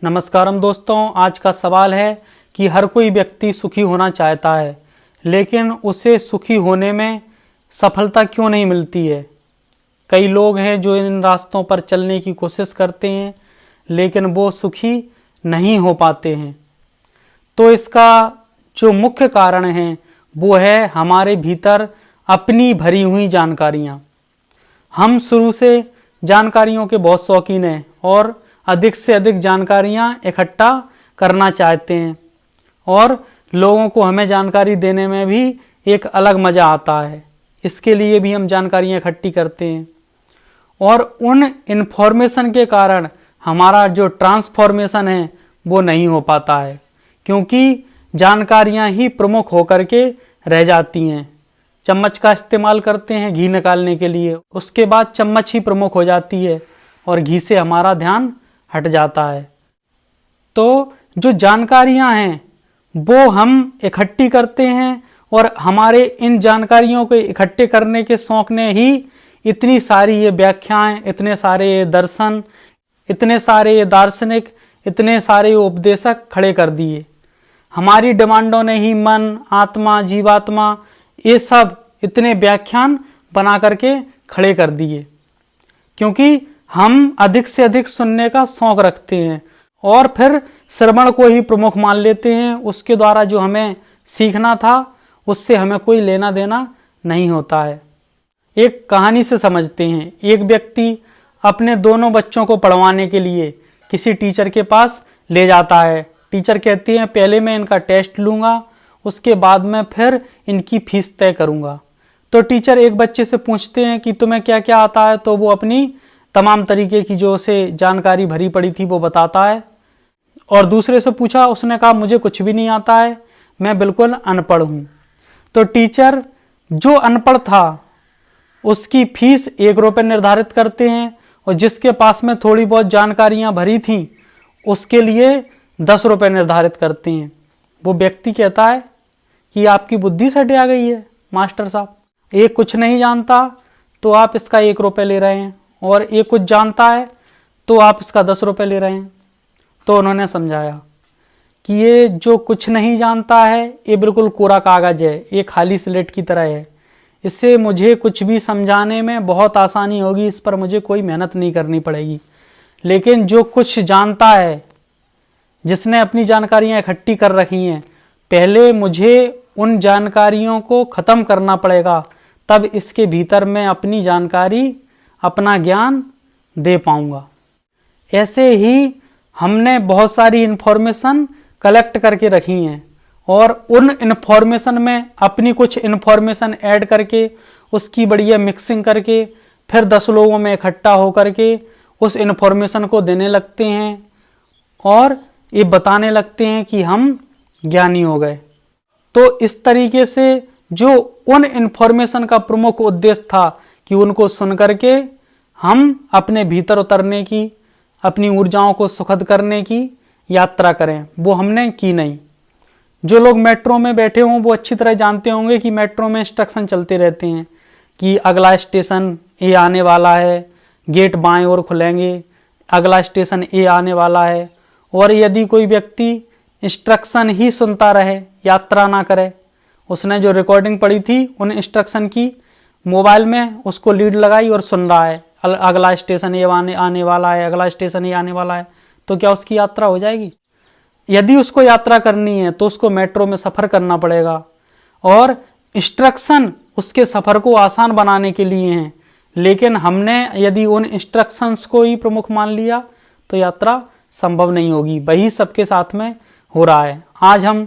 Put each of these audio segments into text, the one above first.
नमस्कारम दोस्तों, आज का सवाल है कि हर कोई व्यक्ति सुखी होना चाहता है, लेकिन उसे सुखी होने में सफलता क्यों नहीं मिलती है। कई लोग हैं जो इन रास्तों पर चलने की कोशिश करते हैं, लेकिन वो सुखी नहीं हो पाते हैं। तो इसका जो मुख्य कारण है वो है हमारे भीतर अपनी भरी हुई जानकारियाँ। हम शुरू से जानकारियों के बहुत शौकीन हैं और अधिक से अधिक जानकारियाँ इकट्ठा करना चाहते हैं, और लोगों को हमें जानकारी देने में भी एक अलग मज़ा आता है। इसके लिए भी हम जानकारियाँ इकट्ठी करते हैं, और उन इन्फॉर्मेशन के कारण हमारा जो ट्रांसफॉर्मेशन है वो नहीं हो पाता है, क्योंकि जानकारियाँ ही प्रमुख होकर के रह जाती हैं। चम्मच का इस्तेमाल करते हैं घी निकालने के लिए, उसके बाद चम्मच ही प्रमुख हो जाती है और घी से हमारा ध्यान हट जाता है। तो जो जानकारियां हैं वो हम इकट्ठी करते हैं, और हमारे इन जानकारियों को इकट्ठे करने के शौक ने ही इतनी सारी ये व्याख्याएं, इतने सारे ये दर्शन, इतने सारे ये दार्शनिक, इतने सारे उपदेशक खड़े कर दिए। हमारी डिमांडों ने ही मन, आत्मा, जीवात्मा, ये सब इतने व्याख्यान बना करके खड़े कर दिए, क्योंकि हम अधिक से अधिक सुनने का शौक रखते हैं और फिर श्रवण को ही प्रमुख मान लेते हैं। उसके द्वारा जो हमें सीखना था उससे हमें कोई लेना देना नहीं होता है। एक कहानी से समझते हैं। एक व्यक्ति अपने दोनों बच्चों को पढ़वाने के लिए किसी टीचर के पास ले जाता है। टीचर कहती हैं पहले मैं इनका टेस्ट लूँगा, उसके बाद मैं फिर इनकी फीस तय करूँगा। तो टीचर एक बच्चे से पूछते हैं कि तुम्हें क्या क्या आता है, तो वो अपनी तमाम तरीके की जो उसे जानकारी भरी पड़ी थी वो बताता है। और दूसरे से पूछा, उसने कहा मुझे कुछ भी नहीं आता है, मैं बिल्कुल अनपढ़ हूँ। तो टीचर जो अनपढ़ था उसकी फीस 1 रुपये निर्धारित करते हैं, और जिसके पास में थोड़ी बहुत जानकारियाँ भरी थीं उसके लिए 10 रुपये निर्धारित करते हैं। वो व्यक्ति कहता है कि आपकी बुद्धि सटे आ गई है मास्टर साहब, ये कुछ नहीं जानता तो आप इसका 1 रुपये ले रहे हैं, और ये कुछ जानता है तो आप इसका 10 रुपये ले रहे हैं। तो उन्होंने समझाया कि ये जो कुछ नहीं जानता है ये बिल्कुल कोरा कागज़ है, ये खाली स्लेट की तरह है, इससे मुझे कुछ भी समझाने में बहुत आसानी होगी, इस पर मुझे कोई मेहनत नहीं करनी पड़ेगी। लेकिन जो कुछ जानता है, जिसने अपनी जानकारियाँ इकट्ठी कर रखी हैं, पहले मुझे उन जानकारियों को ख़त्म करना पड़ेगा, तब इसके भीतर मैं अपनी जानकारी, अपना ज्ञान दे पाऊँगा। ऐसे ही हमने बहुत सारी इन्फॉर्मेशन कलेक्ट करके रखी हैं, और उन इन्फॉर्मेशन में अपनी कुछ इन्फॉर्मेशन ऐड करके उसकी बढ़िया मिक्सिंग करके फिर 10 लोगों में इकट्ठा हो करके उस इन्फॉर्मेशन को देने लगते हैं, और ये बताने लगते हैं कि हम ज्ञानी हो गए। तो इस तरीके से जो उन इन्फॉर्मेशन का प्रमुख उद्देश्य था कि उनको सुन करके हम अपने भीतर उतरने की, अपनी ऊर्जाओं को सुखद करने की यात्रा करें, वो हमने की नहीं। जो लोग मेट्रो में बैठे हों वो अच्छी तरह जानते होंगे कि मेट्रो में इंस्ट्रक्शन चलते रहते हैं कि अगला स्टेशन ये आने वाला है, गेट बाएं ओर खुलेंगे, अगला स्टेशन ये आने वाला है। और यदि कोई व्यक्ति इंस्ट्रक्शन ही सुनता रहे, यात्रा ना करे, उसने जो रिकॉर्डिंग पढ़ी थी उन इंस्ट्रक्शन की मोबाइल में उसको लीड लगाई और सुन रहा है अगला स्टेशन ये आने वाला है, अगला स्टेशन ये आने वाला है, तो क्या उसकी यात्रा हो जाएगी? यदि उसको यात्रा करनी है तो उसको मेट्रो में सफ़र करना पड़ेगा, और इंस्ट्रक्शन उसके सफ़र को आसान बनाने के लिए हैं। लेकिन हमने यदि उन इंस्ट्रक्शंस को ही प्रमुख मान लिया तो यात्रा संभव नहीं होगी। वही सबके साथ में हो रहा है। आज हम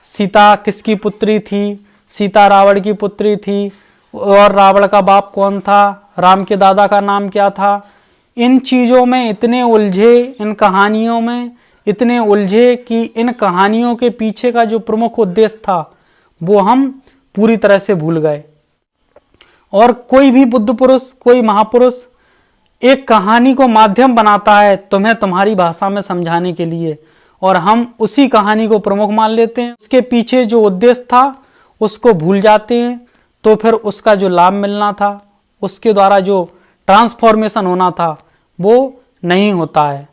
सीता किसकी पुत्री थी, सीता रावण की पुत्री थी, और रावण का बाप कौन था, राम के दादा का नाम क्या था, इन चीज़ों में इतने उलझे, इन कहानियों में इतने उलझे कि इन कहानियों के पीछे का जो प्रमुख उद्देश्य था वो हम पूरी तरह से भूल गए। और कोई भी बुद्ध पुरुष, कोई महापुरुष एक कहानी को माध्यम बनाता है तुम्हें तुम्हारी भाषा में समझाने के लिए, और हम उसी कहानी को प्रमुख मान लेते हैं, उसके पीछे जो उद्देश्य था उसको भूल जाते हैं। तो फिर उसका जो लाभ मिलना था, उसके द्वारा जो ट्रांसफॉर्मेशन होना था वो नहीं होता है।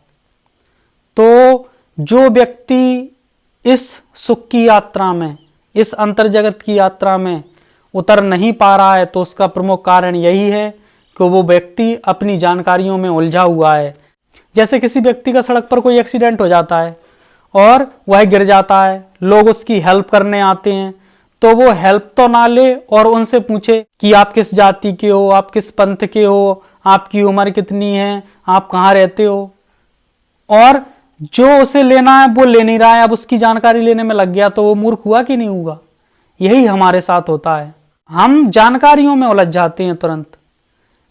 तो जो व्यक्ति इस सुख की यात्रा में, इस अंतर जगत की यात्रा में उतर नहीं पा रहा है, तो उसका प्रमुख कारण यही है कि वो व्यक्ति अपनी जानकारियों में उलझा हुआ है। जैसे किसी व्यक्ति का सड़क पर कोई एक्सीडेंट हो जाता है और वह गिर जाता है, लोग उसकी हेल्प करने आते हैं, तो वो हेल्प तो ना ले और उनसे पूछे कि आप किस जाति के हो, आप किस पंथ के हो, आपकी उम्र कितनी है, आप कहाँ रहते हो, और जो उसे लेना है वो ले नहीं रहा है, अब उसकी जानकारी लेने में लग गया, तो वो मूर्ख हुआ कि नहीं हुआ। यही हमारे साथ होता है, हम जानकारियों में उलझ जाते हैं तुरंत,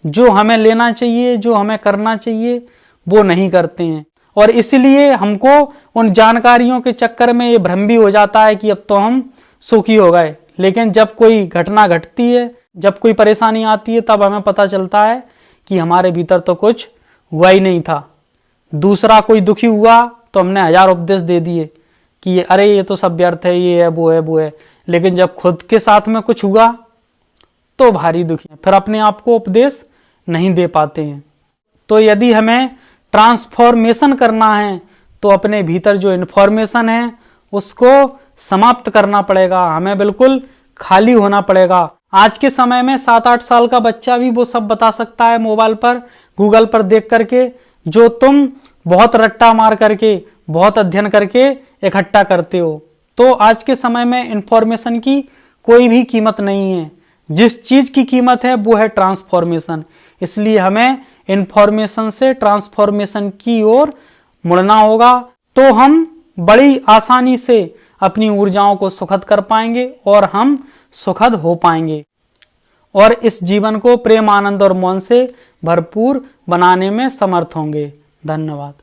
जो हमें लेना चाहिए, जो हमें करना चाहिए वो नहीं करते हैं, और इसलिए हमको उन जानकारियों के चक्कर में ये भ्रम भी हो जाता है कि अब तो हम सुखी हो गए। लेकिन जब कोई घटना घटती है, जब कोई परेशानी आती है, तब हमें पता चलता है कि हमारे भीतर तो कुछ हुआ ही नहीं था। दूसरा कोई दुखी हुआ तो हमने 1000 उपदेश दे दिए कि अरे ये तो सब व्यर्थ है, ये है, वो है, वो है, लेकिन जब खुद के साथ में कुछ हुआ तो भारी दुखी है, फिर अपने आप को उपदेश नहीं दे पाते हैं। तो यदि हमें ट्रांसफॉर्मेशन करना है तो अपने भीतर जो इन्फॉर्मेशन है उसको समाप्त करना पड़ेगा, हमें बिल्कुल खाली होना पड़ेगा। आज के समय में 7-8 साल का बच्चा भी वो सब बता सकता है मोबाइल पर, गूगल पर देख करके, जो तुम बहुत रट्टा मार करके, बहुत अध्ययन करके इकट्ठा करते हो। तो आज के समय में इंफॉर्मेशन की कोई भी कीमत नहीं है, जिस चीज की कीमत है वो है ट्रांसफॉर्मेशन। इसलिए हमें इंफॉर्मेशन से ट्रांसफॉर्मेशन की ओर मुड़ना होगा, तो हम बड़ी आसानी से अपनी ऊर्जाओं को सुखद कर पाएंगे और हम सुखद हो पाएंगे और इस जीवन को प्रेम, आनंद और मौन से भरपूर बनाने में समर्थ होंगे। धन्यवाद।